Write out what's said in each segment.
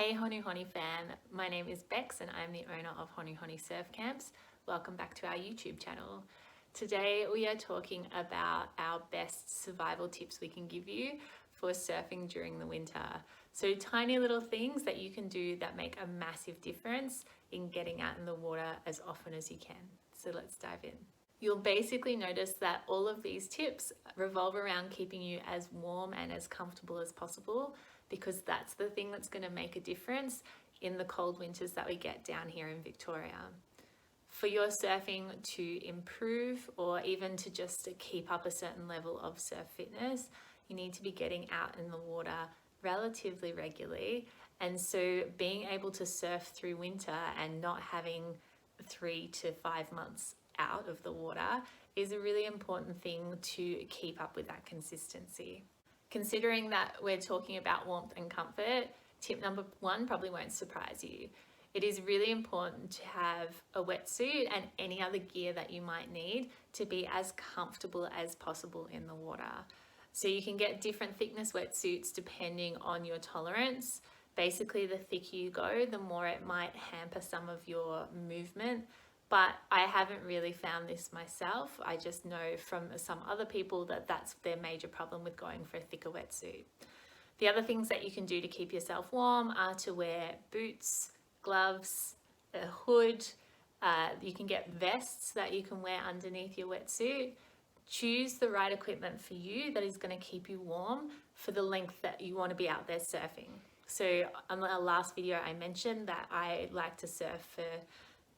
Hey Honu Honi fam, my name is Becks and I'm the owner of Honu Honi Surf Camps. Welcome back to our YouTube channel. Today we are talking about our best survival tips we can give you for surfing during the winter. So tiny little things that you can do that make a massive difference in getting out in the water as often as you can. So let's dive in. You'll basically notice that all of these tips revolve around keeping you as warm and as comfortable as possible, because that's the thing that's going to make a difference in the cold winters that we get down here in Victoria. For your surfing to improve, or even to just keep up a certain level of surf fitness, you need to be getting out in the water relatively regularly. And so being able to surf through winter and not having 3 to 5 months out of the water is a really important thing to keep up with that consistency. Considering that we're talking about warmth and comfort, tip number 1 probably won't surprise you. It is really important to have a wetsuit and any other gear that you might need to be as comfortable as possible in the water. So you can get different thickness wetsuits depending on your tolerance. Basically, the thicker you go, the more it might hamper some of your movement. But I haven't really found this myself. I just know from some other people that that's their major problem with going for a thicker wetsuit. The other things that you can do to keep yourself warm are to wear boots, gloves, a hood. You can get vests that you can wear underneath your wetsuit. Choose the right equipment for you that is going to keep you warm for the length that you want to be out there surfing. So on our last video, I mentioned that I like to surf for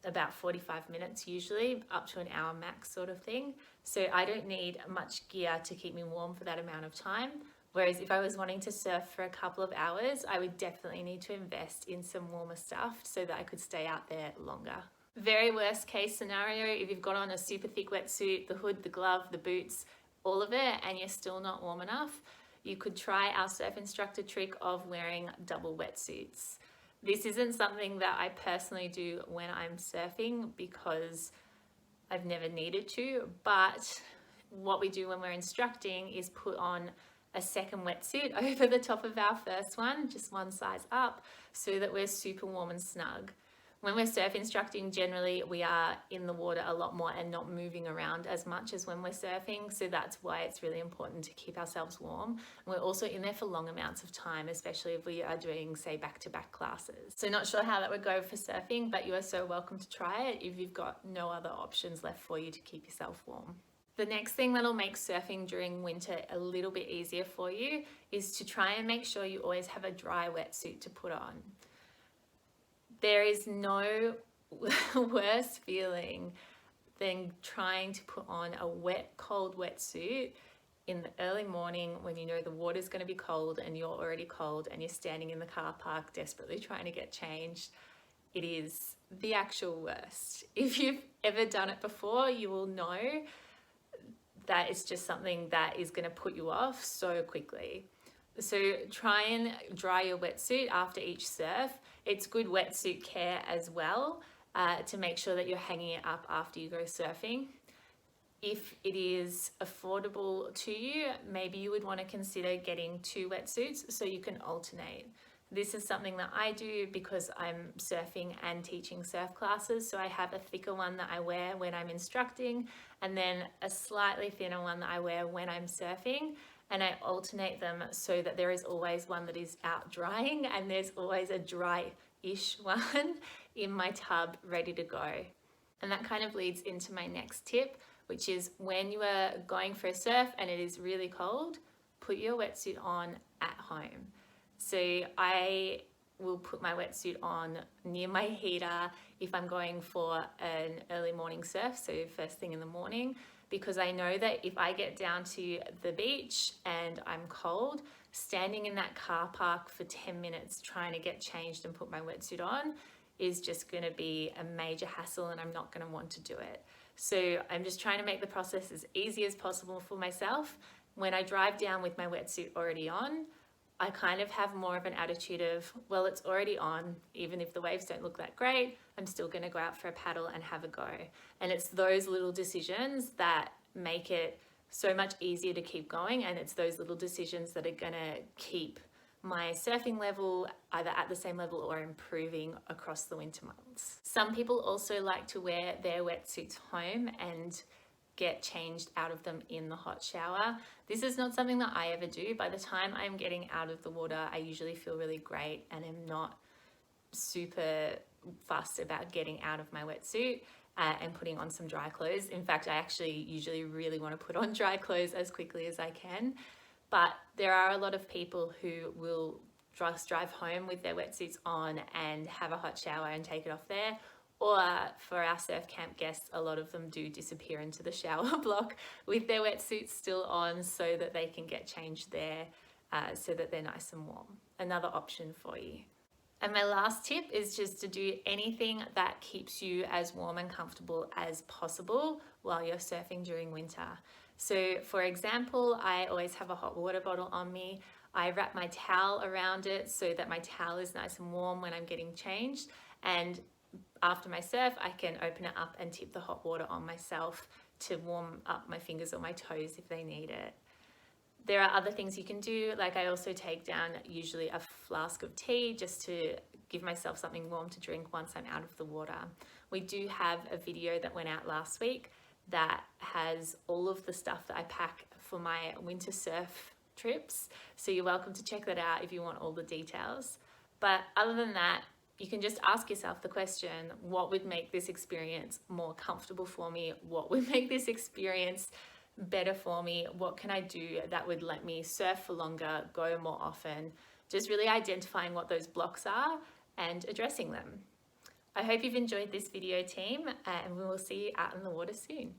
about 45 minutes usually, up to an hour max sort of thing. So I don't need much gear to keep me warm for that amount of time. Whereas if I was wanting to surf for a couple of hours, I would definitely need to invest in some warmer stuff so that I could stay out there longer. Very worst case scenario, if you've got on a super thick wetsuit, the hood, the glove, the boots, all of it, and you're still not warm enough, you could try our surf instructor trick of wearing double wetsuits. This isn't something that I personally do when I'm surfing because I've never needed to, but what we do when we're instructing is put on a second wetsuit over the top of our first one, just one size up, so that we're super warm and snug. When we're surf instructing, generally we are in the water a lot more and not moving around as much as when we're surfing. So that's why it's really important to keep ourselves warm. And we're also in there for long amounts of time, especially if we are doing, say, back-to-back classes. So not sure how that would go for surfing, but you are so welcome to try it if you've got no other options left for you to keep yourself warm. The next thing that'll make surfing during winter a little bit easier for you is to try and make sure you always have a dry wetsuit to put on. There is no worse feeling than trying to put on a wet, cold wetsuit in the early morning when you know the water's going to be cold and you're already cold and you're standing in the car park desperately trying to get changed. It is the actual worst. If you've ever done it before, you will know that it's just something that is going to put you off so quickly. So try and dry your wetsuit after each surf. It's good wetsuit care as well to make sure that you're hanging it up after you go surfing. If it is affordable to you, maybe you would want to consider getting 2 wetsuits so you can alternate. This is something that I do because I'm surfing and teaching surf classes. So I have a thicker one that I wear when I'm instructing and then a slightly thinner one that I wear when I'm surfing. And I alternate them so that there is always one that is out drying and there's always a dry-ish one in my tub ready to go. And that kind of leads into my next tip, which is when you are going for a surf and it is really cold, put your wetsuit on at home. So I will put my wetsuit on near my heater if I'm going for an early morning surf, so first thing in the morning, because I know that if I get down to the beach and I'm cold, standing in that car park for 10 minutes trying to get changed and put my wetsuit on is just going to be a major hassle and I'm not going to want to do it. So I'm just trying to make the process as easy as possible for myself. When I drive down with my wetsuit already on, I kind of have more of an attitude of, well, it's already on. Even if the waves don't look that great, I'm still going to go out for a paddle and have a go. And it's those little decisions that make it so much easier to keep going. And it's those little decisions that are going to keep my surfing level either at the same level or improving across the winter months. Some people also like to wear their wetsuits home and get changed out of them in the hot shower. This is not something that I ever do. By the time I'm getting out of the water, I usually feel really great and am not super fussed about getting out of my wetsuit and putting on some dry clothes. In fact, I actually usually really want to put on dry clothes as quickly as I can. But there are a lot of people who will just drive home with their wetsuits on and have a hot shower and take it off there. Or for our surf camp guests, a lot of them do disappear into the shower block with their wetsuits still on so that they can get changed there so that they're nice and warm. Another option for you. And my last tip is just to do anything that keeps you as warm and comfortable as possible while you're surfing during winter. So for example, I always have a hot water bottle on me. I wrap my towel around it so that my towel is nice and warm when I'm getting changed. And after my surf, I can open it up and tip the hot water on myself to warm up my fingers or my toes if they need it. There are other things you can do, like I also take down usually a flask of tea just to give myself something warm to drink once I'm out of the water. We do have a video that went out last week that has all of the stuff that I pack for my winter surf trips. So you're welcome to check that out if you want all the details. But other than that, you can just ask yourself the question, what would make this experience more comfortable for me? What would make this experience better for me? What can I do that would let me surf for longer, go more often? Just really identifying what those blocks are and addressing them. I hope you've enjoyed this video, team, and we will see you out in the water soon.